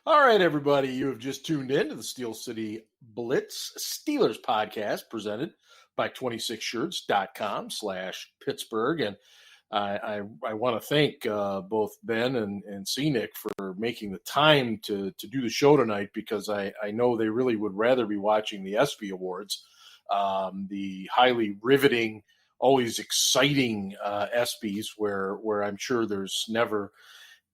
All right, everybody, you have just tuned in to the Steel City Blitz Steelers Podcast presented by 26shirts.com/Pittsburgh. And I want to thank both Ben and C-Nick for making the time to do the show tonight, because I know they really would rather be watching the SB Awards, the highly riveting, always exciting SBs where I'm sure there's never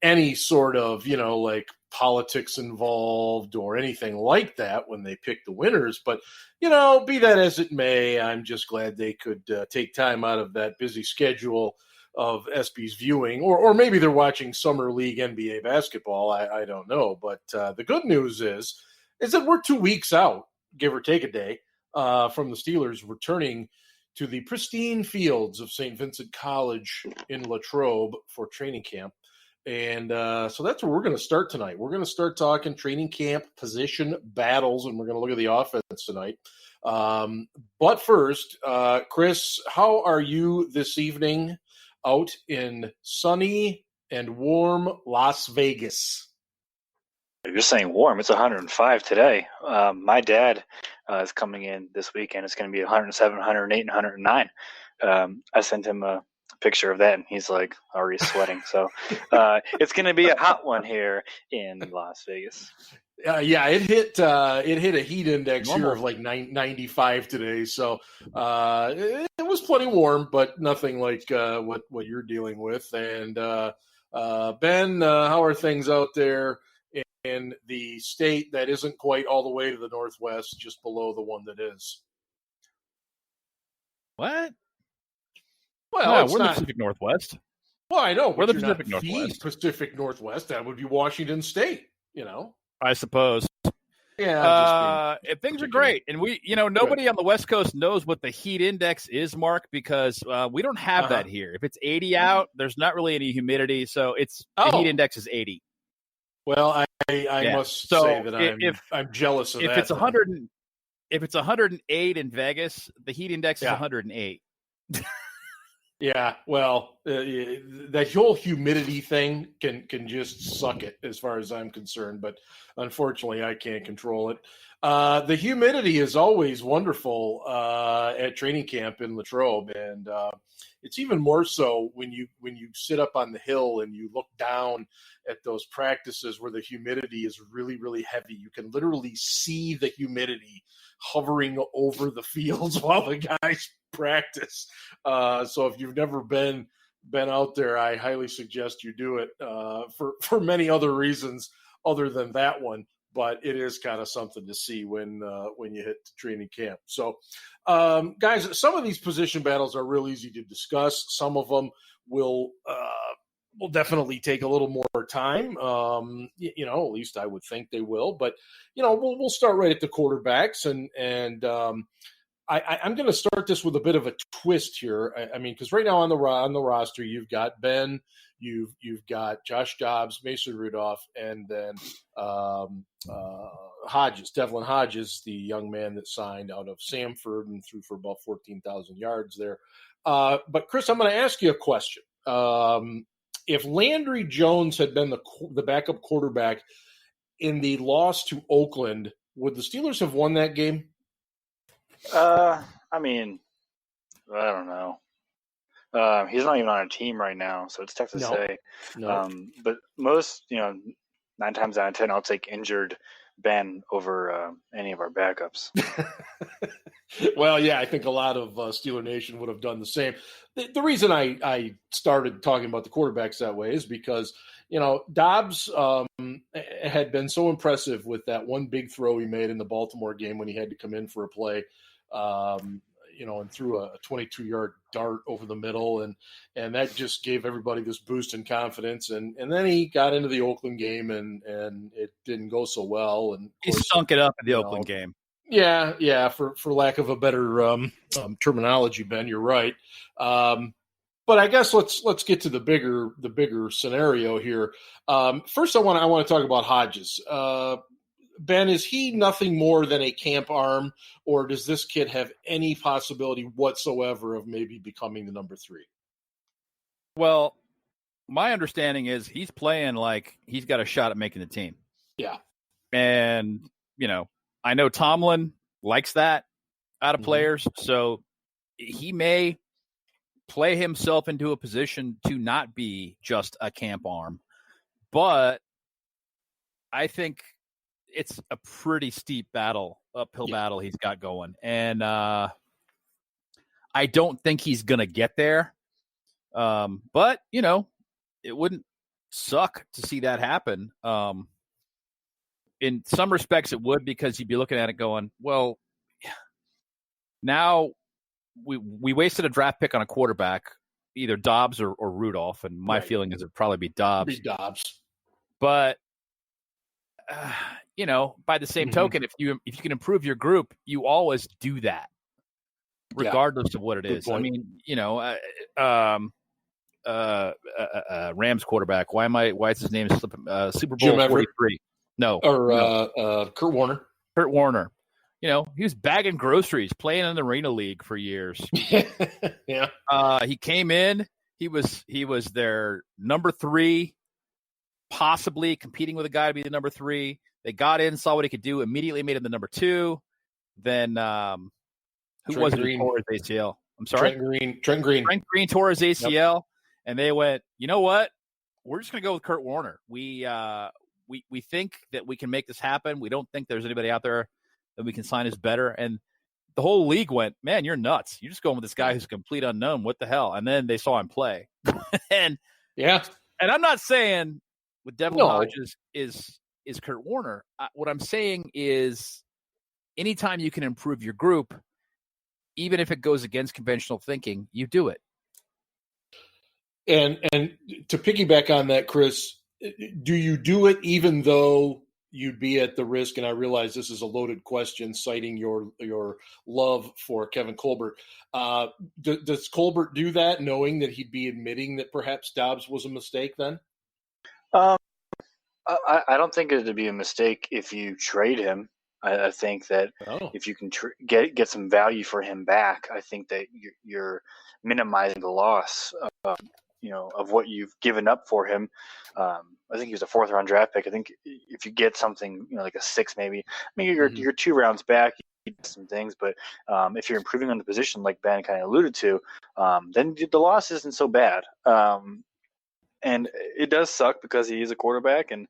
any sort of, like politics involved or anything like that when they pick the winners. But, be that as it may, I'm just glad they could take time out of that busy schedule of SB's viewing, or maybe they're watching Summer League NBA basketball. I don't know. But the good news is that we're 2 weeks out, give or take a day, from the Steelers returning to the pristine fields of St. Vincent College in Latrobe for training camp. And so that's where we're going to start tonight. We're going to start talking training camp position battles, and we're going to look at the offense tonight. But first, Chris, how are you this evening out in sunny and warm Las Vegas? You're saying warm. It's 105 today. My dad is coming in this weekend. It's going to be 107, 108, and 109. I sent him a picture of that, and he's like already sweating. So it's going to be a hot one here in Las Vegas. Yeah, it hit a heat index here of like 95 today. So it was plenty warm, but nothing like what you're dealing with. And Ben, how are things out there in the state that isn't quite all the way to the northwest, just below the one that is? What? Well, we're in the Pacific Northwest. Well, I know. We're the Pacific Northwest. Pacific Northwest. That would be Washington State, I suppose. Yeah. Things are great. And we, nobody on the West Coast knows what the heat index is, Mark, because we don't have that here. If it's 80 out, there's not really any humidity. So the heat index is 80. Well, I must say that I'm jealous of that. If it's 108 in Vegas, the heat index is 108. Yeah, well, that whole humidity thing can just suck it as far as I'm concerned, but unfortunately I can't control it. The humidity is always wonderful at training camp in Latrobe, and it's even more so when you sit up on the hill and you look down at those practices where the humidity is really, really heavy. You can literally see the humidity hovering over the fields while the guys practice. So if you've never been out there, I highly suggest you do it for many other reasons other than that one. But it is kind of something to see when you hit training camp. So, guys, some of these position battles are real easy to discuss. Some of them will definitely take a little more time. At least I would think they will. But we'll start right at the quarterbacks, and I'm going to start this with a bit of a twist here. I mean, because right now on the roster, you've got Ben, you've got Josh Dobbs, Mason Rudolph, and then Hodges, Devlin Hodges, the young man that signed out of Samford and threw for about 14,000 yards there. But Chris, I'm going to ask you a question. If Landry Jones had been the backup quarterback in the loss to Oakland, would the Steelers have won that game? I don't know. He's not even on a team right now, so it's tough to say. No. But most, 9 times out of 10, I'll take injured Ben over any of our backups. Well, yeah, I think a lot of Steeler Nation would have done the same. The reason I started talking about the quarterbacks that way is because, Dobbs had been so impressive with that one big throw he made in the Baltimore game when he had to come in for a play, and threw a 22-yard dart over the middle, and that just gave everybody this boost in confidence. And then he got into the Oakland game, and it didn't go so well. And he stunk it up in the Oakland game. Yeah, for lack of a better terminology, Ben, you're right. But I guess let's get to the bigger scenario here. First, I want to talk about Hodges. Ben, is he nothing more than a camp arm, or does this kid have any possibility whatsoever of maybe becoming the number 3? Well, my understanding is he's playing like he's got a shot at making the team. Yeah. And, I know Tomlin likes that out of players, so he may play himself into a position to not be just a camp arm. But I think it's a pretty steep uphill battle he's got going. And I don't think he's going to get there. But, it wouldn't suck to see that happen. In some respects, it would, because you'd be looking at it going, well, now we wasted a draft pick on a quarterback, either Dobbs or Rudolph, and my feeling is it'd probably be Dobbs. But by the same token, if you can improve your group, you always do that, regardless of what it is. I mean, Rams quarterback. Why is his name slipping? Super Bowl 43. No. Kurt Warner. Kurt Warner. He was bagging groceries, playing in the Arena League for years. Yeah. He came in. He was their number 3, possibly competing with a guy to be the number 3. They got in, saw what he could do, immediately made him the number 2. Then who was it who tore his ACL? I'm sorry? Trent Green. Trent Green tore his ACL, and they went, you know what? We're just going to go with Kurt Warner. We think that we can make this happen. We don't think there's anybody out there that we can sign as better. And the whole league went, man, you're nuts. You're just going with this guy who's a complete unknown. What the hell? And then they saw him play. And I'm not saying with Devlin Hodges is Kurt Warner. What I'm saying is anytime you can improve your group, even if it goes against conventional thinking, you do it. And to piggyback on that, Chris, do you do it even though you'd be at the risk, and I realize this is a loaded question, citing your love for Kevin Colbert. Does Colbert do that, knowing that he'd be admitting that perhaps Dobbs was a mistake then? I don't think it would be a mistake if you trade him. I think that if you can get some value for him back, I think that you're minimizing the loss of what you've given up for him. I think he was a 4th-round draft pick. I think if you get something, like a 6 maybe, you're 2 rounds back, you do some things, but if you're improving on the position, like Ben kind of alluded to, then the loss isn't so bad. And it does suck because he is a quarterback, and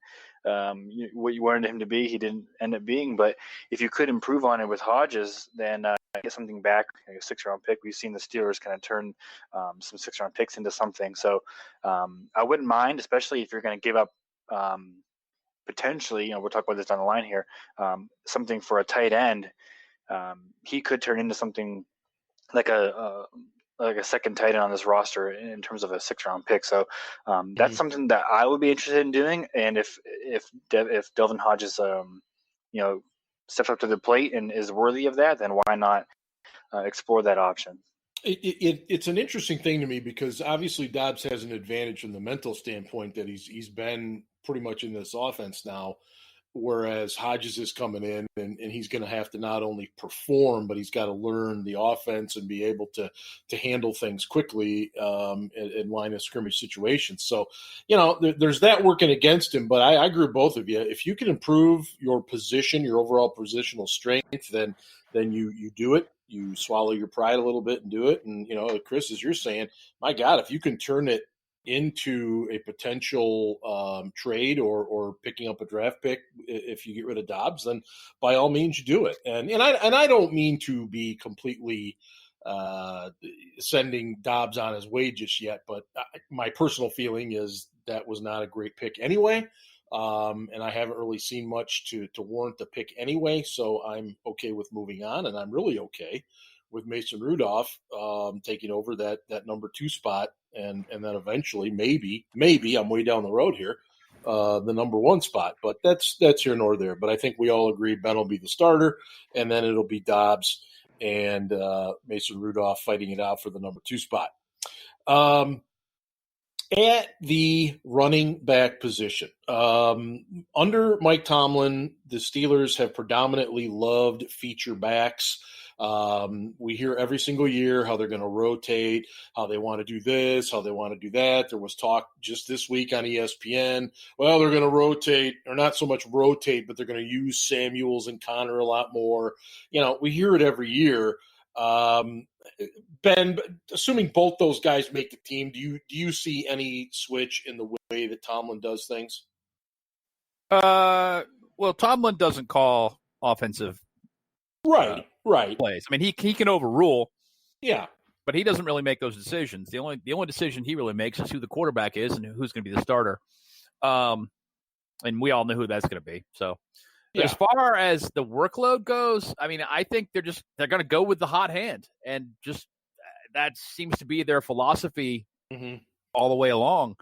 what you wanted him to be, he didn't end up being. But if you could improve on it with Hodges, then get something back, like a 6-round pick. We've seen the Steelers kind of turn some 6-round picks into something. So I wouldn't mind, especially if you're going to give up potentially, we'll talk about this down the line here, something for a tight end. He could turn into something like a second tight end on this roster in terms of a 6-round pick. So that's something that I would be interested in doing. And if Delvin Hodges, steps up to the plate and is worthy of that, then why not explore that option? It's an interesting thing to me because obviously Dobbs has an advantage from the mental standpoint that he's been pretty much in this offense now, whereas Hodges is coming in and he's going to have to not only perform, but he's got to learn the offense and be able to handle things quickly in line of scrimmage situations. So, there's that working against him, but I agree with both of you. If you can improve your position, your overall positional strength, then you do it. You swallow your pride a little bit and do it. And, Chris, as you're saying, my God, if you can turn it into a potential trade or picking up a draft pick, if you get rid of Dobbs, then by all means you do it. And I don't mean to be completely sending Dobbs on his way just yet, but my personal feeling is that was not a great pick anyway. And I haven't really seen much to warrant the pick anyway. So I'm okay with moving on, and I'm really okay with Mason Rudolph taking over that number 2 spot, and then eventually, maybe I'm way down the road here, the number 1 spot. But that's here nor there. But I think we all agree Ben will be the starter, and then it'll be Dobbs and Mason Rudolph fighting it out for the number 2 spot. At the running back position, under Mike Tomlin, the Steelers have predominantly loved feature backs. We hear every single year how they're going to rotate, how they want to do this, how they want to do that. There was talk just this week on ESPN. Well, they're going to rotate, or not so much rotate, but they're going to use Samuels and Connor a lot more. We hear it every year. Ben, assuming both those guys make the team, do you see any switch in the way that Tomlin does things? Well, Tomlin doesn't call offensive right plays. I mean, he can overrule, but he doesn't really make those decisions. The only decision he really makes is who the quarterback is and who's going to be the starter. And we all know who that's going to be. So, as far as the workload goes, I mean, I think they're going to go with the hot hand, and just that seems to be their philosophy all the way along.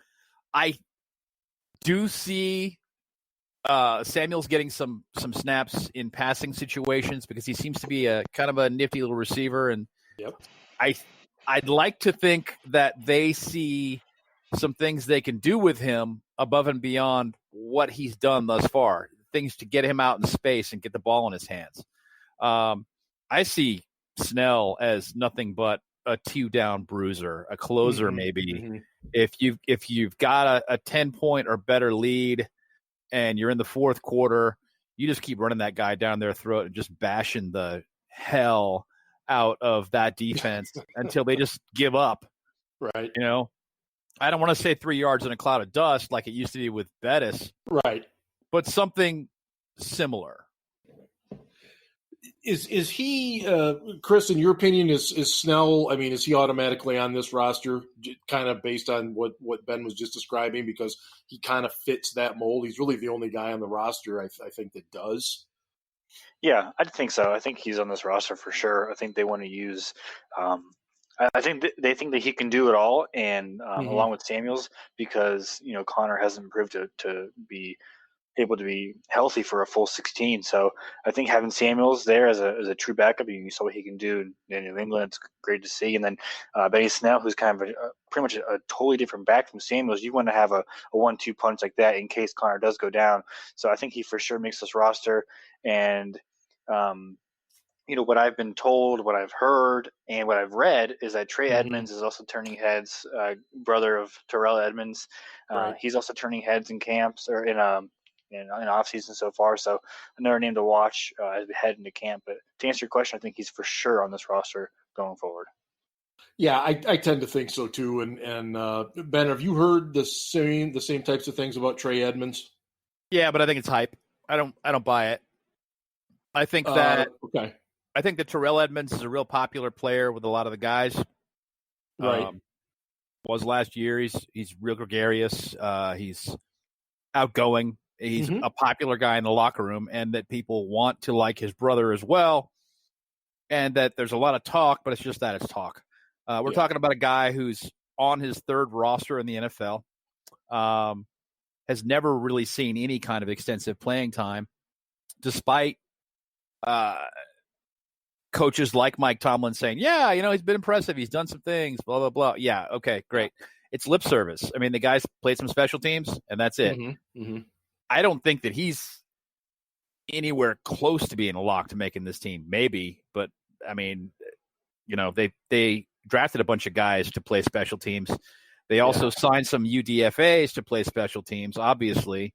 I do see Samuel's getting some snaps in passing situations because he seems to be a kind of a nifty little receiver, and I'd like to think that they see some things they can do with him above and beyond what he's done thus far. Things to get him out in space and get the ball in his hands. I see Snell as nothing but a 2-down bruiser, a closer maybe. If you've got a 10-point or better lead and you're in the fourth quarter, you just keep running that guy down their throat and just bashing the hell out of that defense until they just give up. Right. I don't want to say 3 yards in a cloud of dust like it used to be with Bettis. Right. But something similar. Is he, Chris, in your opinion, is Snell, I mean, is he automatically on this roster kind of based on what Ben was just describing, because he kind of fits that mold? He's really the only guy on the roster, I think, that does. Yeah, I think so. I think he's on this roster for sure. I think they want to use I think they think that he can do it all, and along with Samuels, because Connor hasn't proved to be able to be healthy for a full 16. So I think having Samuels there as a true backup, you saw what he can do in New England. It's great to see. And then Benny Snell, who's kind of pretty much a totally different back from Samuels. You want to have a 1-2 punch like that in case Connor does go down. So I think he for sure makes this roster. And what I've been told, what I've heard, and what I've read is that Trey Edmonds is also turning heads, brother of Terrell Edmonds. Right. He's also turning heads in camps or in off season so far. So another name to watch as we head into camp. But to answer your question, I think he's for sure on this roster going forward. Yeah, I tend to think so too. And Ben, have you heard the same types of things about Trey Edmonds? Yeah, but I think it's hype. I don't buy it. I think that okay. I think that Terrell Edmonds is a real popular player with a lot of the guys. Right. Was last year. He's real gregarious. He's outgoing. He's a popular guy in the locker room, and that people want to like his brother as well. And that there's a lot of talk, but it's just that it's talk. We're talking about a guy who's on his third roster in the NFL, has never really seen any kind of extensive playing time, despite coaches like Mike Tomlin saying, yeah, he's been impressive. He's done some things, blah, blah, blah. Yeah, okay, great. It's lip service. I mean, the guy's played some special teams, and that's it. I don't think that he's anywhere close to being a lock to making this team. Maybe, but, I mean, they drafted a bunch of guys to play special teams. They also signed some UDFAs to play special teams, obviously.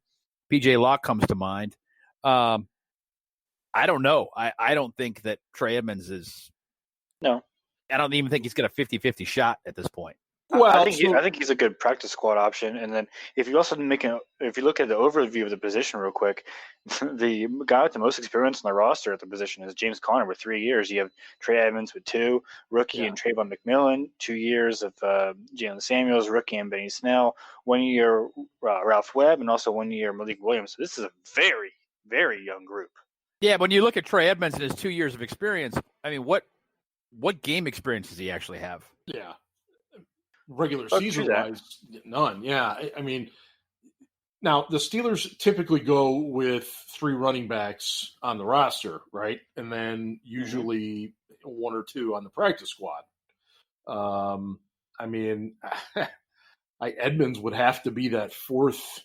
PJ Locke comes to mind. I don't know. I don't think that Trey Edmonds is – No. I don't even think he's got a 50-50 shot at this point. Well, I think he's a good practice squad option. And then if you also if you look at the overview of the position real quick, the guy with the most experience on the roster at the position is James Conner with 3 years. You have Trey Edmonds with 2, rookie and Trayvon McMillan, 2 years of Jalen Samuels, rookie and Benny Snell, 1 year Ralph Webb, and also 1 year Malik Williams. So this is a very, very young group. Yeah, when you look at Trey Edmonds and his 2 years of experience, I mean, what game experience does he actually have? Yeah. Regular season-wise, none. Yeah, I mean, now the Steelers typically go with 3 running backs on the roster, right? And then usually 1 or 2 on the practice squad. I mean, Edmonds would have to be that 4th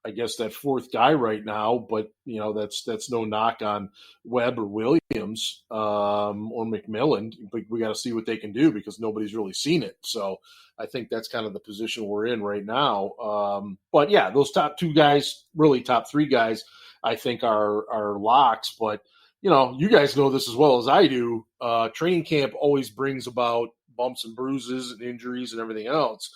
I guess, that fourth guy right now, but that's no knock on Webb or Williams or McMillan. But we got to see what they can do because nobody's really seen it. So I think that's kind of the position we're in right now. But yeah, those top two guys, really top three guys, I think are locks. But you guys know this as well as I do. Training camp always brings about bumps and bruises and injuries and everything else.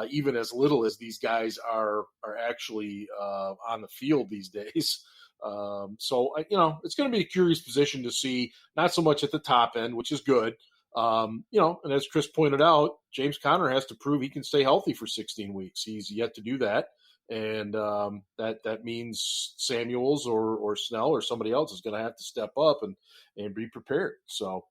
Even as little as these guys are actually on the field these days. So it's going to be a curious position to see, not so much at the top end, which is good. And as Chris pointed out, James Conner has to prove he can stay healthy for 16 weeks. He's yet to do that. And that means Samuels or Snell or somebody else is going to have to step up and be prepared. So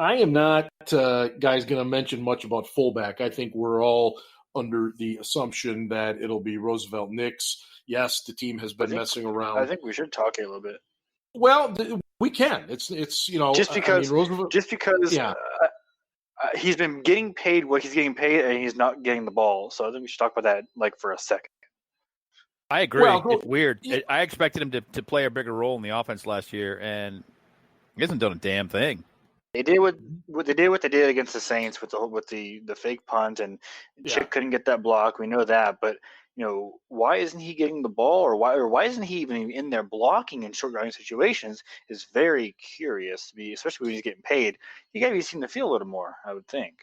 I am not, guys, going to mention much about fullback. I think we're all under the assumption that it'll be Roosevelt Nix. Yes, the team has been messing around. I think we should talk a little bit. Well, we can. It's just because yeah. He's been getting paid what he's getting paid, and he's not getting the ball. So I think we should talk about that for a second. I agree. It's weird. I expected him to play a bigger role in the offense last year, and he hasn't done a damn thing. They did what they did against the Saints with the fake punt, and Chip couldn't get that block. We know that, but why isn't he getting the ball, or why isn't he even in there blocking in short yardage situations? Is very curious to be, especially when he's getting paid. You got to be seeing the field a little more, I would think.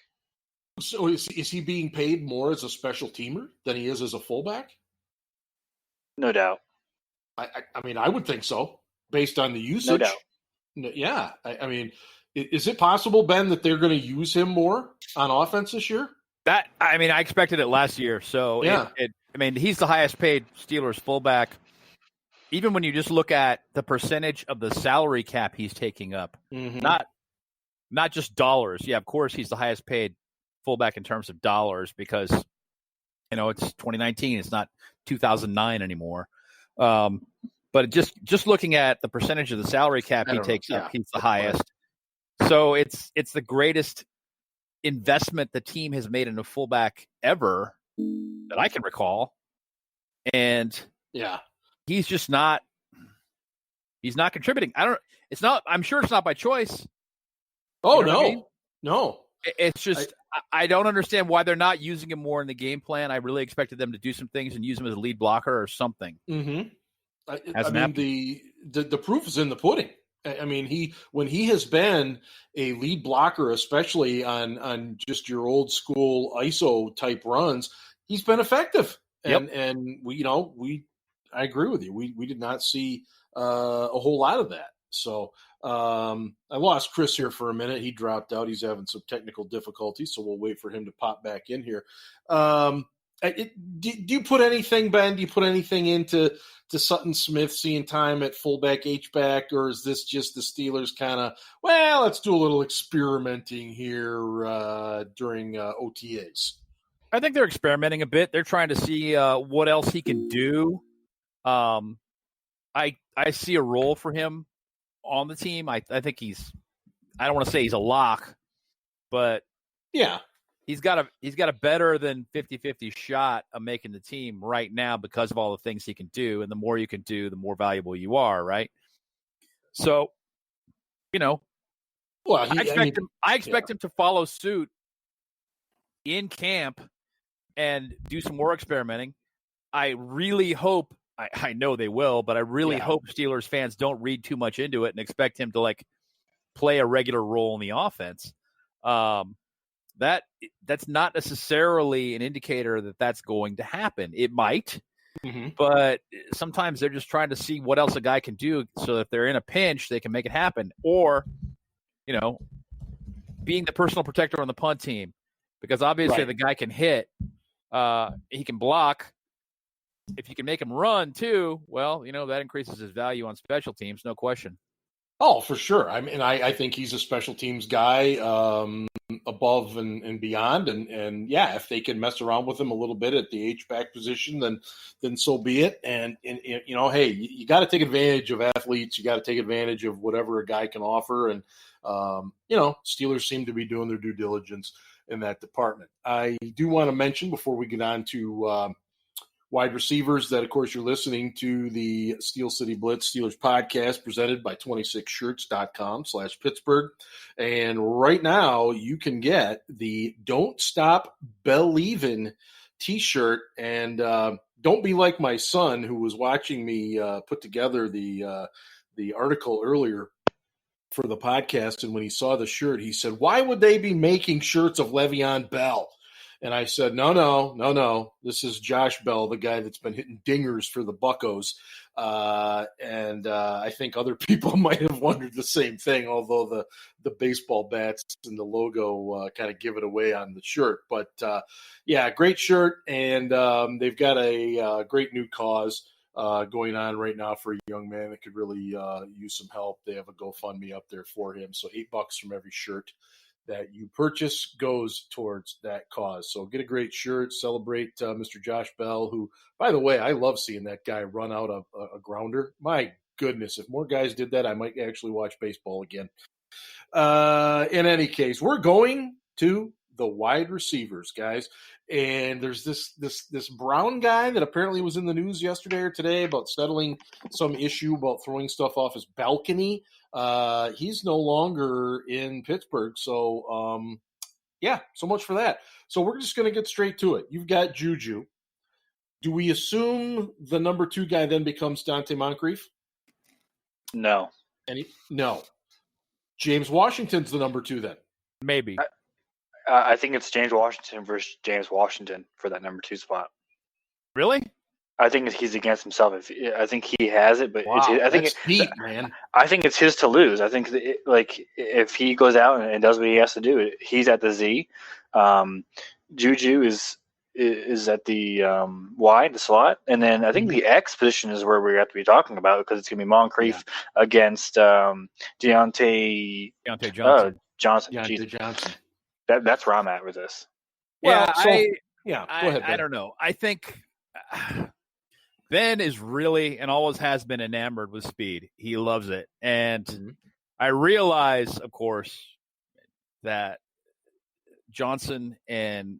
So is he being paid more as a special teamer than he is as a fullback? No doubt. I mean, I would think so, based on the usage. No doubt. Yeah, I mean. Is it possible, Ben, that they're going to use him more on offense this year? I expected it last year. So, yeah. He's the highest paid Steelers fullback. Even when you just look at the percentage of the salary cap he's taking up, not just dollars. Yeah, of course, he's the highest paid fullback in terms of dollars because, it's 2019. It's not 2009 anymore. But just looking at the percentage of the salary cap he takes up, he's the highest. So it's the greatest investment the team has made in a fullback ever that I can recall. And he's just not contributing. I'm sure it's not by choice. Oh, no. I mean? No. It's just I don't understand why they're not using him more in the game plan. I really expected them to do some things and use him as a lead blocker or something. Mm-hmm. The proof is in the pudding. I mean, when he has been a lead blocker, especially on just your old school ISO type runs, he's been effective. And I agree with you. We did not see a whole lot of that. So I lost Chris here for a minute. He dropped out. He's having some technical difficulties, so we'll wait for him to pop back in here. Do you put anything, Ben? Do you put anything into Sutton Smith seeing time at fullback, H-back, or is this just the Steelers kind of, let's do a little experimenting here during OTAs? I think they're experimenting a bit. They're trying to see what else he can do. I see a role for him on the team. I think I don't want to say he's a lock, but yeah. He's got a better than 50-50 shot of making the team right now because of all the things he can do. And the more you can do, the more valuable you are, right? So, I expect him to follow suit in camp and do some more experimenting. I really hope, I know they will, but I really hope Steelers fans don't read too much into it and expect him to play a regular role in the offense. That's not necessarily an indicator that that's going to happen. It might, but sometimes they're just trying to see what else a guy can do so if they're in a pinch, they can make it happen. Or, being the personal protector on the punt team, because obviously the guy can hit, he can block. If you can make him run too, that increases his value on special teams, no question. Oh, for sure. I mean, I think he's a special teams guy above and beyond. And if they can mess around with him a little bit at the H-back position, then so be it. And hey, you got to take advantage of athletes. You got to take advantage of whatever a guy can offer. And, Steelers seem to be doing their due diligence in that department. I do want to mention before we get on to wide receivers, that, of course, you're listening to the Steel City Blitz Steelers podcast presented by 26shirts.com/Pittsburgh. And right now you can get the Don't Stop Believin' t-shirt. And don't be like my son, who was watching me put together the article earlier for the podcast. And when he saw the shirt, he said, "Why would they be making shirts of Le'Veon Bell?" And I said, no. This is Josh Bell, the guy that's been hitting dingers for the Buccos. And I think other people might have wondered the same thing, although the baseball bats and the logo kind of give it away on the shirt. But, yeah, great shirt. And they've got a great new cause going on right now for a young man that could really use some help. They have a GoFundMe up there for him. So $8 from every shirt that you purchase goes towards that cause. So get a great shirt, celebrate Mr. Josh Bell, who, by the way, I love seeing that guy run out a grounder. My goodness, if more guys did that, I might actually watch baseball again. In any case, we're going to the wide receivers, guys. And there's this Brown guy that apparently was in the news yesterday or today about settling some issue about throwing stuff off his balcony. He's no longer in Pittsburgh. So, yeah, so much for that. So we're just going to get straight to it. You've got Juju. Do we assume the number 2 guy then becomes Dante Moncrief? No. No. James Washington's the number 2 then? Maybe. I think it's James Washington versus James Washington for that number 2 spot. Really? I think he's against himself. I think he has it, but wow, I think that's deep, man. I think it's his to lose. I think if he goes out and does what he has to do, he's at the Z. Juju is at the Y, the slot, and then I think the X position is where we have to be talking about, because it's going to be Moncrief against Deontay Johnson. Deontay Johnson. That's where I'm at with this. Well, go ahead, Ben. I don't know. I think Ben is really, and always has been, enamored with speed. He loves it. And I realize, of course, that Johnson and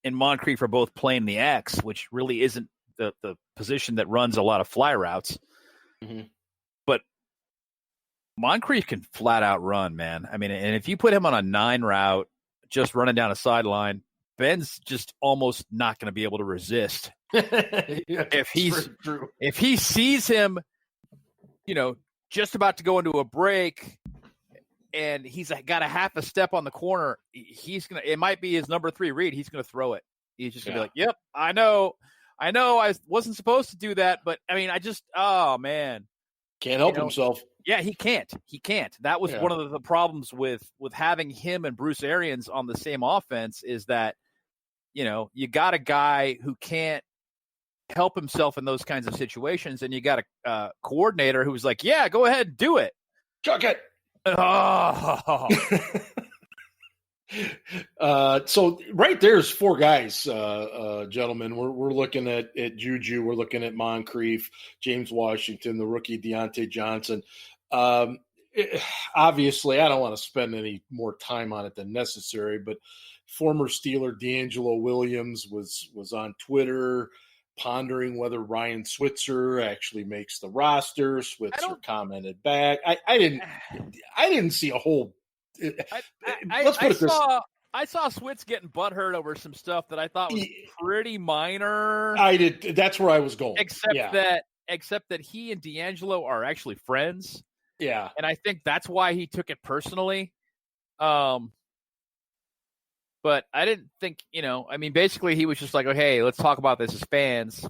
Moncrief are both playing the X, which really isn't the position that runs a lot of fly routes. Mm-hmm. But Moncrief can flat out run, man. I mean, and if you put him on a 9 route, just running down a sideline, Ben's just almost not going to be able to resist. If he sees him, just about to go into a break, and he's got a half a step on the corner, it might be his number 3 read. He's going to throw it. He's just going to be like, "Yep, I know, I wasn't supposed to do that, but I mean, oh man, can't help himself." Yeah, he can't. That was one of the problems with having him and Bruce Arians on the same offense, is that, you got a guy who can't help himself in those kinds of situations, and you got a coordinator who's like, "Yeah, go ahead and do it. Chuck it." Oh. So right there's 4 guys, gentlemen. We're looking at Juju. We're looking at Moncrief, James Washington, the rookie Deontay Johnson. Obviously, I don't want to spend any more time on it than necessary, but former Steeler D'Angelo Williams was on Twitter pondering whether Ryan Switzer actually makes the roster. Switzer commented back. I didn't see a whole. Let's put it this. I saw Switz getting butthurt over some stuff that I thought was pretty minor. I did. That's where I was going. Except that he and D'Angelo are actually friends. Yeah. And I think that's why he took it personally. But I didn't think, basically he was just like, "Oh, hey, let's talk about this as fans.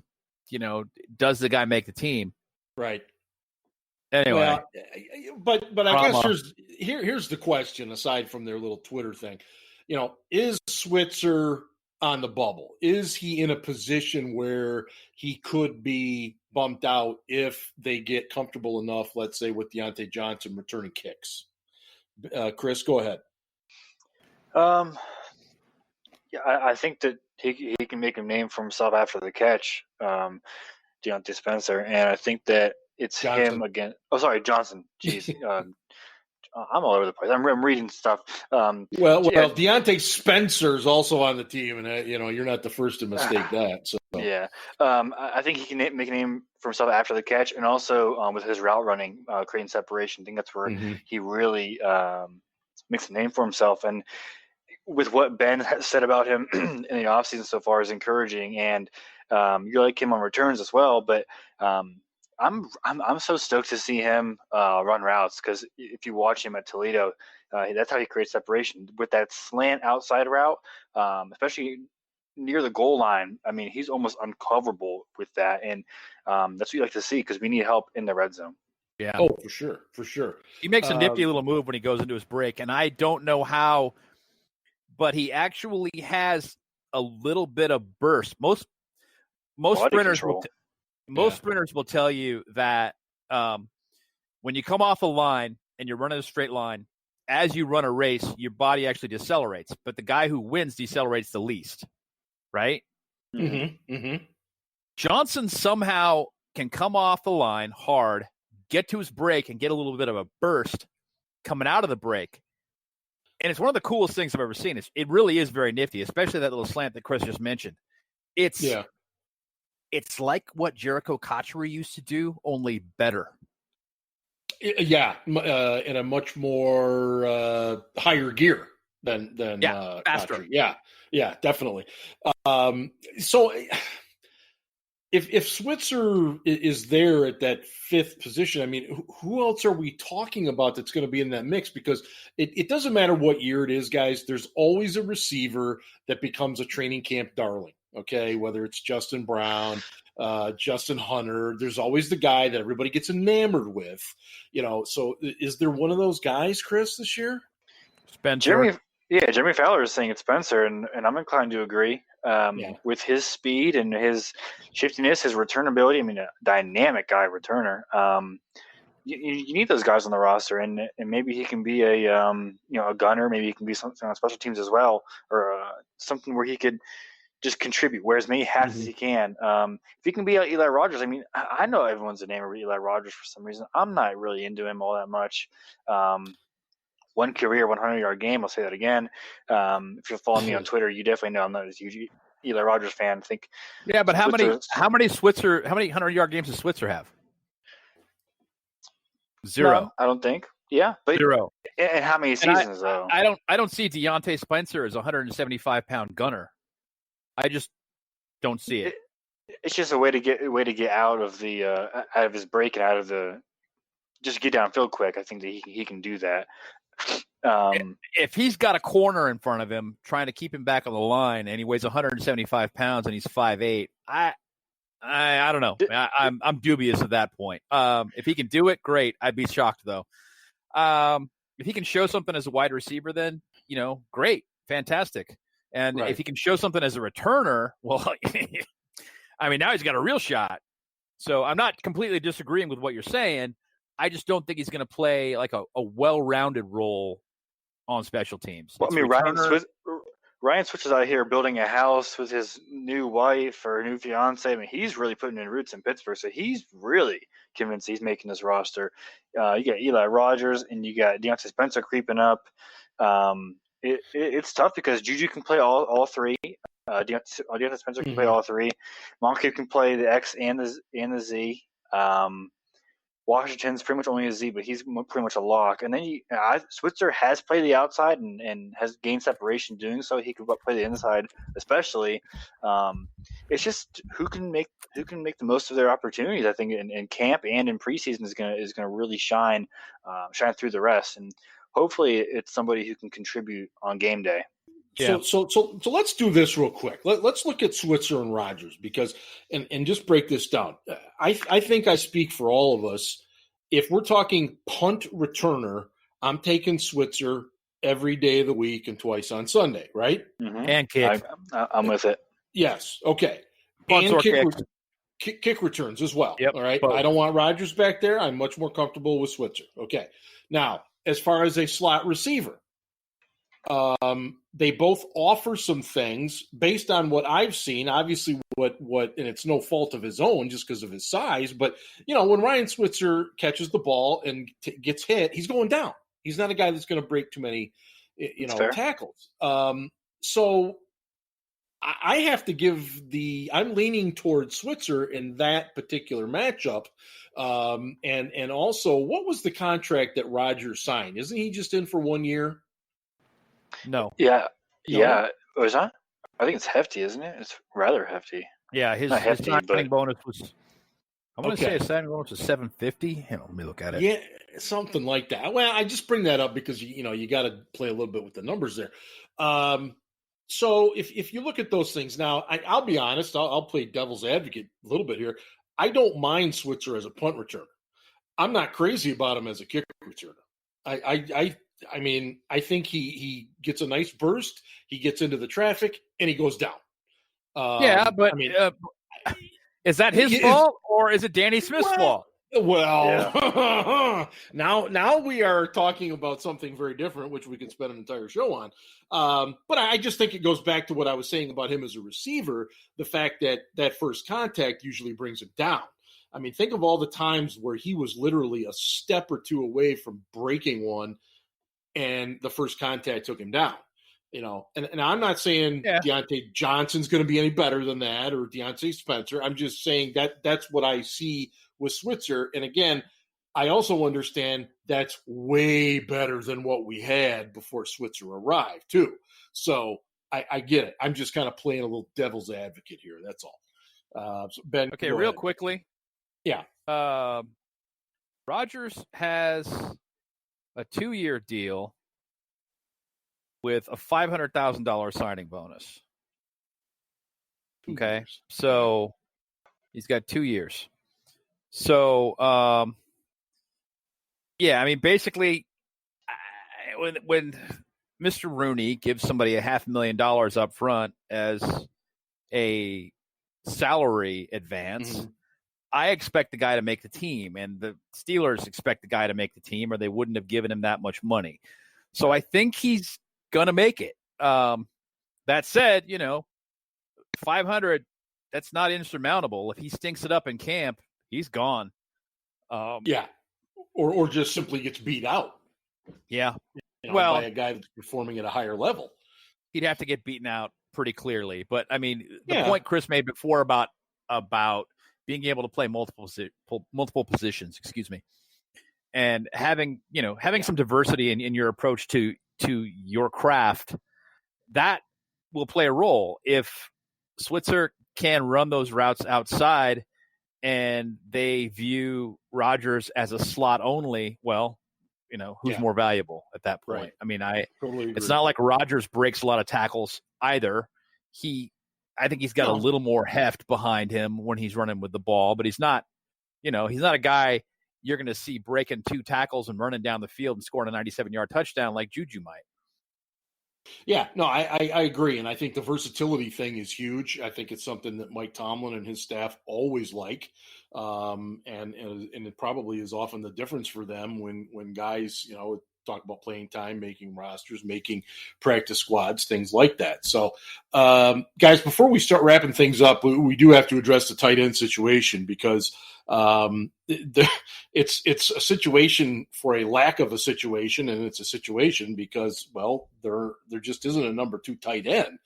Does the guy make the team?" Right. Anyway. Well, but I guess here's the question, aside from their little Twitter thing. Is Switzer on the bubble? Is he in a position where he could be bumped out if they get comfortable enough, let's say, with Deontay Johnson returning kicks? Chris, go ahead. Yeah, I think that he can make a name for himself after the catch, Deontay Spencer, and I think that it's Johnson. him again. Oh, sorry, Johnson. Jeez, I'm all over the place. I'm reading stuff. Well, Deontay Spencer's also on the team, and you're not the first to mistake that. So yeah, I think he can make a name for himself after the catch, and also with his route running, creating separation. I think that's where he really makes a name for himself. And with what Ben has said about him in the offseason so far is encouraging, and you like him on returns as well. But I'm so stoked to see him run routes, because if you watch him at Toledo, that's how he creates separation with that slant outside route, especially near the goal line. I mean, he's almost uncoverable with that, and that's what you like to see, because we need help in the red zone. Yeah. Oh, for sure. He makes a nifty little move when he goes into his break, and I don't know how, but he actually has a little bit of burst. Most sprinters sprinters will tell you that when you come off a line and you're running a straight line, as you run a race, your body actually decelerates, but the guy who wins decelerates the least, right? Johnson somehow can come off the line hard, get to his break, and get a little bit of a burst coming out of the break. And it's one of the coolest things I've ever seen. It really is very nifty, especially that little slant that Chris just mentioned. It's like what Jericho Cotchery used to do, only better. Yeah, in a much more higher gear than faster. Cotchery. Yeah, definitely. So if Switzer is there at that fifth position, I mean, who else are we talking about that's going to be in that mix? Because it doesn't matter what year it is, guys. There's always a receiver that becomes a training camp darling, okay? Whether it's Justin Brown, Justin Hunter, there's always the guy that everybody gets enamored with. So is there one of those guys, Chris, this year? Spencer. Jeremy Fowler is saying it's Spencer, and I'm inclined to agree. With his speed and his shiftiness, his returnability, I mean, a dynamic guy returner. You need those guys on the roster, and maybe he can be a gunner. Maybe he can be something on special teams as well, or something where he could just contribute, wear as many hats as he can. If he can be Eli Rogers, I mean, I know everyone's enamored with Eli Rogers for some reason. I'm not really into him all that much. One career, 100-yard game. I'll say that again. If you're following me on Twitter, you definitely know I'm not a huge Eli Rogers fan. I think. Yeah, but how many 100-yard games does Switzer have? 0. No, I don't think. Yeah, but 0. And how many seasons though? I don't see Deontay Spencer as a 175-pound gunner. I just don't see it. It's just a way to get out of the out of his break and out of the just get downfield quick. I think that he can do that. If he's got a corner in front of him trying to keep him back on the line, and he weighs 175 pounds and he's 5'8", I don't know. I'm dubious at that point. If he can do it, great. I'd be shocked though. If he can show something as a wide receiver, then great, fantastic. And if he can show something as a returner, well, I mean, now he's got a real shot. So I'm not completely disagreeing with what you're saying. I just don't think he's going to play like a well-rounded role on special teams. Well, I mean, Ryan Switzer out here building a house with his new wife or new fiance. I mean, he's really putting in roots in Pittsburgh, so he's really convinced he's making this roster. You got Eli Rogers and you got Deontay Spencer creeping up. It's tough because Juju can play all three. Deontay Spencer can play all three. Moncrief can play the X and the Z. Washington's pretty much only a Z, but he's pretty much a lock. And then Switzer has played the outside and has gained separation doing so. He could play the inside, especially. It's just who can make the most of their opportunities. I think in camp and in preseason is gonna really shine through the rest. And hopefully it's somebody who can contribute on game day. Yeah. So let's do this real quick. Let's look at Switzer and Rogers because and just break this down. I think I speak for all of us. If we're talking punt returner, I'm taking Switzer every day of the week and twice on Sunday, right? Mm-hmm. And kick. I'm with it. Yes. Okay. Punts and kick returns as well. Yep. All right. Both. I don't want Rogers back there. I'm much more comfortable with Switzer. Okay. Now, as far as a slot receiver, they both offer some things based on what I've seen. Obviously, what and it's no fault of his own just because of his size. But when Ryan Switzer catches the ball and gets hit, he's going down. He's not a guy that's going to break too many, tackles. So I have to give I'm leaning towards Switzer in that particular matchup. And also, what was the contract that Rodgers signed? Isn't he just in for 1 year? No. Yeah. Was that? I think it's hefty, isn't it? It's rather hefty. Yeah, his signing bonus was. I want to say his signing bonus was $750. Hang on, let me look at it. Yeah, something like that. Well, I just bring that up because you got to play a little bit with the numbers there. So if you look at those things now, I'll be honest. I'll play devil's advocate a little bit here. I don't mind Switzer as a punt returner. I'm not crazy about him as a kick returner. I mean, I think he gets a nice burst. He gets into the traffic and he goes down. But is that his fault or is it Danny Smith's fault? Well, now we are talking about something very different, which we can spend an entire show on. But I just think it goes back to what I was saying about him as a receiver, the fact that first contact usually brings him down. I mean, think of all the times where he was literally a step or two away from breaking one, and the first contact took him down. And I'm not saying Deontay Johnson's going to be any better than that or Deontay Spencer. I'm just saying that's what I see with Switzer. And again, I also understand that's way better than what we had before Switzer arrived too. So I get it. I'm just kind of playing a little devil's advocate here. That's all. So Ben. Okay, real quickly. Yeah. Rodgers has a 2-year deal with a $500,000 signing bonus. Okay, so he's got 2 years. So, I mean, basically, when Mr. Rooney gives somebody $500,000 up front as a salary advance, I expect the guy to make the team, and the Steelers expect the guy to make the team, or they wouldn't have given him that much money. So I think he's going to make it. That said, 500, that's not insurmountable. If he stinks it up in camp, he's gone. Or just simply gets beat out. Yeah. By a guy that's performing at a higher level. He'd have to get beaten out pretty clearly. But I mean, the point Chris made before about being able to play multiple positions, and having some diversity in your approach to your craft, that will play a role. If Switzer can run those routes outside and they view Rodgers as a slot only, well, who's more valuable at that point? Right. I mean, totally agree. It's not like Rodgers breaks a lot of tackles either. I think he's got a little more heft behind him when he's running with the ball, but he's not a guy you're going to see breaking 2 tackles and running down the field and scoring a 97-yard touchdown like Juju might. Yeah, no, I agree. And I think the versatility thing is huge. I think it's something that Mike Tomlin and his staff always like. And it probably is often the difference for them when guys, talk about playing time, making rosters, making practice squads, things like that. So, guys, before we start wrapping things up, we do have to address the tight end situation because it's a situation for a lack of a situation, and it's a situation because, well, there just isn't a number 2 tight end.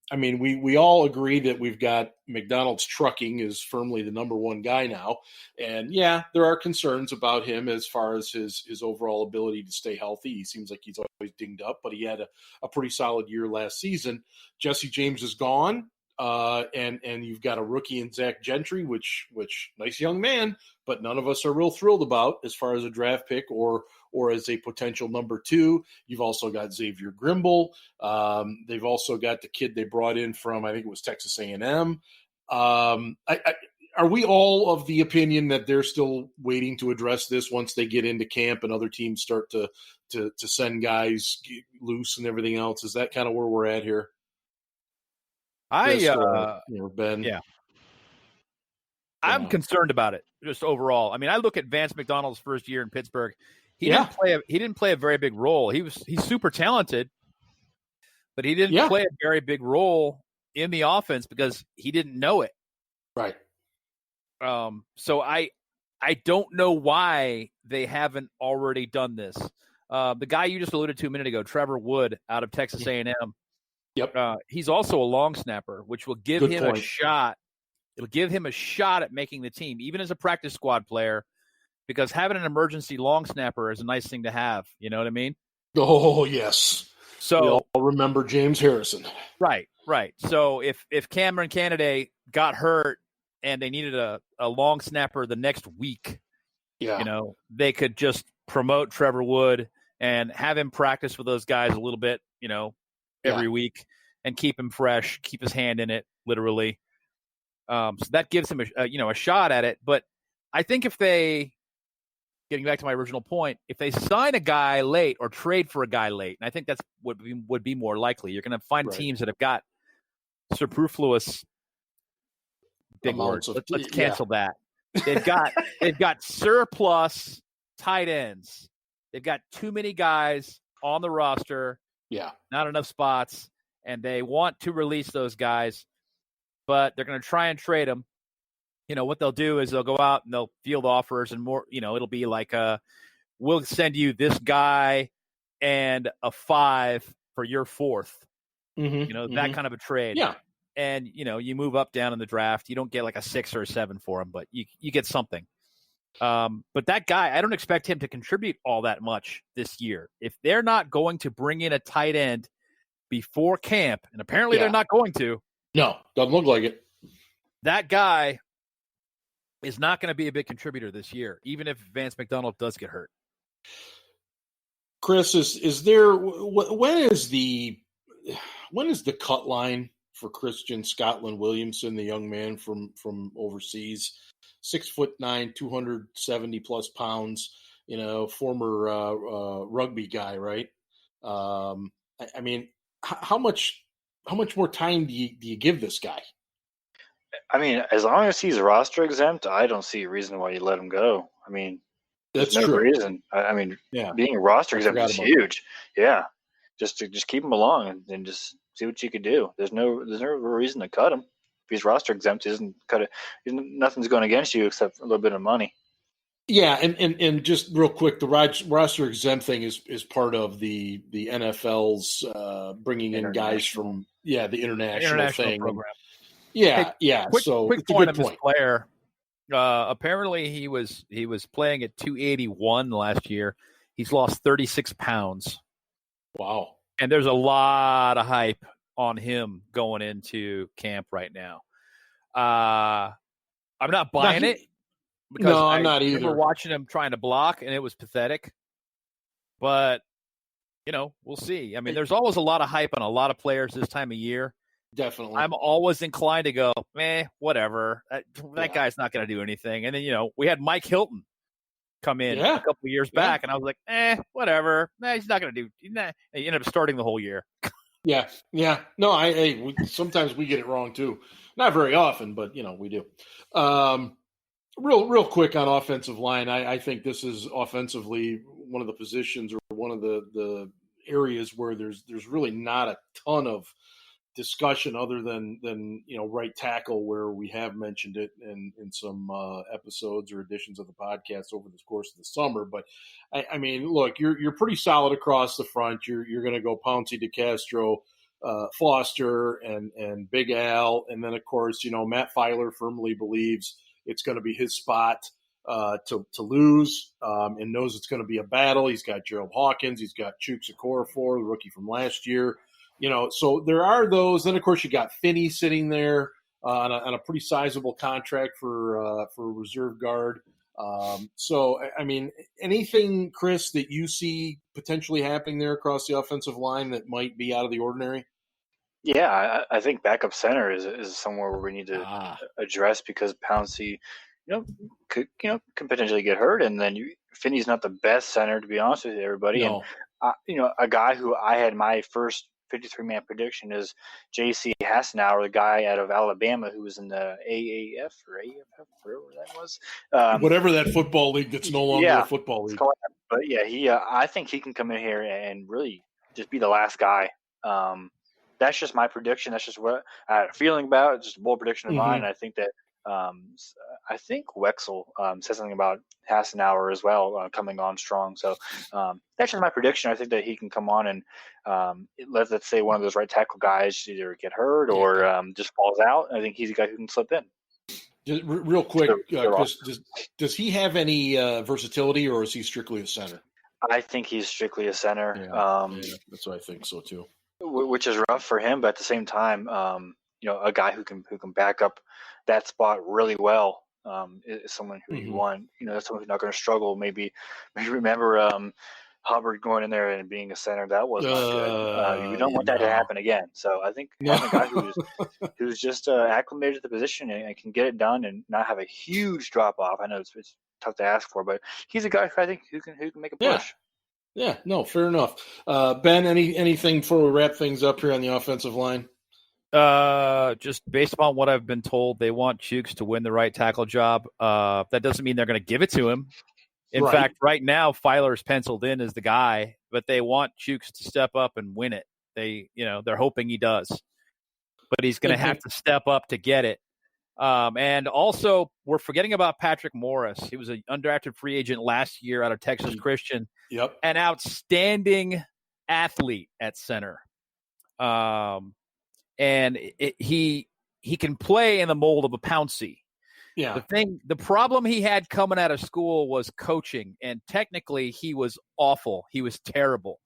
I mean, we all agree that we've got McDonald's Trucking is firmly the number 1 guy now. And there are concerns about him as far as his overall ability to stay healthy. He seems like he's always dinged up, but he had a pretty solid year last season. Jesse James is gone. And you've got a rookie in Zach Gentry, which nice young man, but none of us are real thrilled about as far as a draft pick or as a potential number 2. You've also got Xavier Grimble. They've also got the kid they brought in from, I think it was Texas A&M. Are we all of the opinion that they're still waiting to address this once they get into camp and other teams start to send guys loose and everything else? Is that kind of where we're at here? Ben. Yeah. I'm concerned about it just overall. I mean, I look at Vance McDonald's first year in Pittsburgh. He didn't play a very big role. He's super talented, but he didn't play a very big role in the offense because he didn't know it. Right. So I don't know why they haven't already done this. The guy you just alluded to a minute ago, Trevor Wood out of Texas A&M. Yep. He's also a long snapper, which will give Good him point. a shot. It'll give him a shot at making the team, even as a practice squad player, because having an emergency long snapper is a nice thing to have. You know what I mean? Oh, yes. So we all remember James Harrison. Right. So if Cameron Canaday got hurt and they needed a long snapper the next week, they could just promote Trevor Wood and have him practice with those guys a little bit, every week and keep him fresh, keep his hand in it, literally. So that gives him a shot at it. But I think getting back to my original point, if they sign a guy late or trade for a guy late, and I think that's would be more likely, you're going to find teams that have got superfluous big words. Let's cancel that. They've got surplus tight ends. They've got too many guys on the roster. Yeah, not enough spots, and they want to release those guys, but they're going to try and trade them. What they'll do is they'll go out and they'll field offers and more, it'll be like, we'll send you this guy and a 5 for your 4th, that kind of a trade. Yeah. And, you move up, down in the draft. You don't get like a 6 or a 7 for him, but you get something. But that guy, I don't expect him to contribute all that much this year. If they're not going to bring in a tight end before camp, and apparently they're not going to. No, doesn't look like it. That guy is not going to be a big contributor this year, even if Vance McDonald does get hurt. Chris, is there when is the cut line for Christian Scotland Williamson, the young man from overseas, 6'9", 270 plus pounds, former rugby guy, right? I mean, how much more time do you give this guy? I mean, as long as he's roster exempt, I don't see a reason why you let him go. I mean, that's no true. reason. I mean, being roster exempt is huge. Yeah, just keep him along and just see what you could do. There's no reason to cut him. If he's roster exempt, he doesn't cut it. Nothing's going against you except a little bit of money. Yeah, and just real quick, the roster exempt thing is part of the NFL's bringing in guys from the international thing. Program. Yeah. Quick point on this player. Apparently, he was playing at 281 last year. He's lost 36 pounds. Wow! And there's a lot of hype on him going into camp right now. I'm not buying it because I'm not either. We're watching him trying to block, and it was pathetic. But we'll see. I mean, there's always a lot of hype on a lot of players this time of year. Definitely. I'm always inclined to go, whatever. That guy's not going to do anything. And then, we had Mike Hilton come in a couple of years back, and I was like, whatever. He's not going to do. He ended up starting the whole year. Yeah. No, sometimes we get it wrong too. Not very often, but, we do. Real quick on offensive line, I think this is offensively one of the positions or one of the areas where there's really not a ton of discussion other than right tackle, where we have mentioned it in some episodes or editions of the podcast over the course of the summer. But I mean, look, you're pretty solid across the front. You're going to go Pouncey, DeCastro, Foster, and Big Al, and then of course Matt Filer firmly believes it's going to be his spot to lose, and knows it's going to be a battle. He's got Gerald Hawkins, he's got Chooks Okorafor, the rookie from last year. So there are those. Then, of course, you got Finney sitting there on a pretty sizable contract for reserve guard. So, I mean, anything, Chris, that you see potentially happening there across the offensive line that might be out of the ordinary? Yeah, I think backup center is somewhere where we need to address, because Pouncey, could potentially get hurt, and then Finney's not the best center, to be honest with everybody. No. And a guy who I had my first 53-man prediction is J.C. Hassenauer, the guy out of Alabama who was in the AAF or AFF, whatever that was. Whatever that football league that's no longer a football league. But I think he can come in here and really just be the last guy. That's just my prediction. That's just what I had a feeling about. It's just a bold prediction of mine. And I think that I think Wexel said something about Hassenauer as well coming on strong. So that's just my prediction. I think that he can come on and let's say one of those right tackle guys either get hurt or just falls out. I think he's a guy who can slip in. Just real quick, Chris, does he have any versatility, or is he strictly a center? I think he's strictly a center. Yeah, that's what I think so too. Which is rough for him, but at the same time, a guy who can back up that spot really well is someone who you want. That's someone who's not going to struggle. Maybe remember Hubbard going in there and being a center. That was not good. We don't want that to happen again. So I think having a guy who's just acclimated to the position and can get it done and not have a huge drop off. I know it's tough to ask for, but he's a guy who I think who can make a push. Yeah, no, fair enough. Ben, anything before we wrap things up here on the offensive line? Just based upon what I've been told, they want Chooks to win the right tackle job. That doesn't mean they're going to give it to him. In fact, right now, Filer's penciled in as the guy, but they want Chooks to step up and win it. They're hoping he does, but he's going to have to step up to get it. And also, we're forgetting about Patrick Morris. He was an undrafted free agent last year out of Texas Christian. Yep. An outstanding athlete at center. And he can play in the mold of a Pouncey. Yeah. The problem he had coming out of school was coaching, and technically he was awful. He was terrible.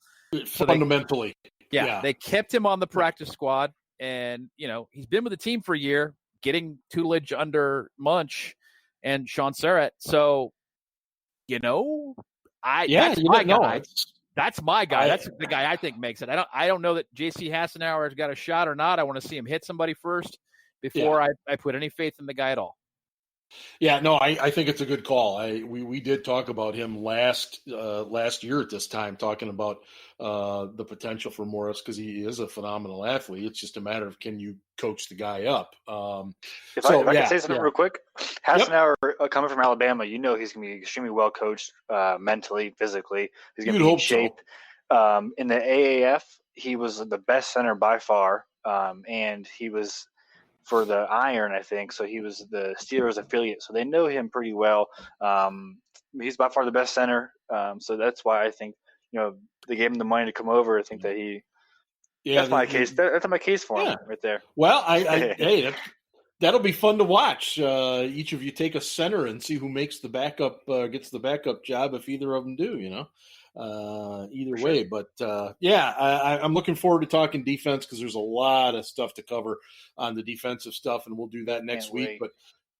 Fundamentally. They kept him on the practice squad, and he's been with the team for a year, getting tutelage under Munch and Sean Surratt. So, that's my guy. That's my guy. That's the guy I think makes it. I don't know that J.C. Hassenauer has got a shot or not. I want to see him hit somebody first before I put any faith in the guy at all. Yeah, no, I think it's a good call. We did talk about him last year at this time, talking about the potential for Morris because he is a phenomenal athlete. It's just a matter of can you coach the guy up. If I can say something real quick, Hassenauer coming from Alabama, he's going to be extremely well coached mentally, physically. He's going to be in shape. So. In the AAF, he was the best center by far, and he was for the Iron, I think. So he was the Steelers affiliate. So they know him pretty well. He's by far the best center. So that's why I think, they gave him the money to come over. I think that that's my case. That's my case for him right there. Well, hey, that'll be fun to watch. Each of you take a center and see who makes the backup, gets the backup job if either of them do, either way. But I'm looking forward to talking defense because there's a lot of stuff to cover on the defensive stuff, and we'll do that next week. But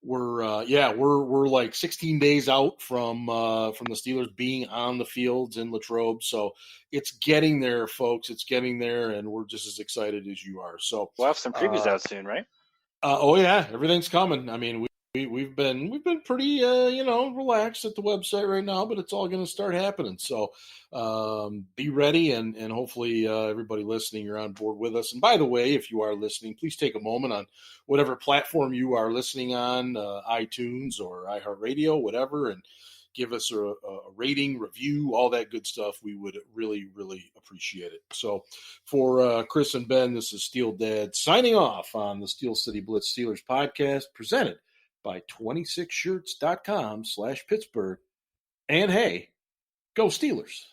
we're like 16 days out from the Steelers being on the fields in Latrobe, so it's getting there, folks. It's getting there, and we're just as excited as you are. So we'll have some previews out soon, right? Everything's coming. I mean, we've been pretty relaxed at the website right now, but it's all going to start happening. So be ready, and hopefully everybody listening, you're on board with us. And by the way, if you are listening, please take a moment on whatever platform you are listening on, iTunes or iHeartRadio, whatever, and give us a rating, review, all that good stuff. We would really, really appreciate it. So for Chris and Ben, this is Steel Dad signing off on the Steel City Blitz Steelers podcast, presented by 26shirts.com/Pittsburgh. And hey, go Steelers.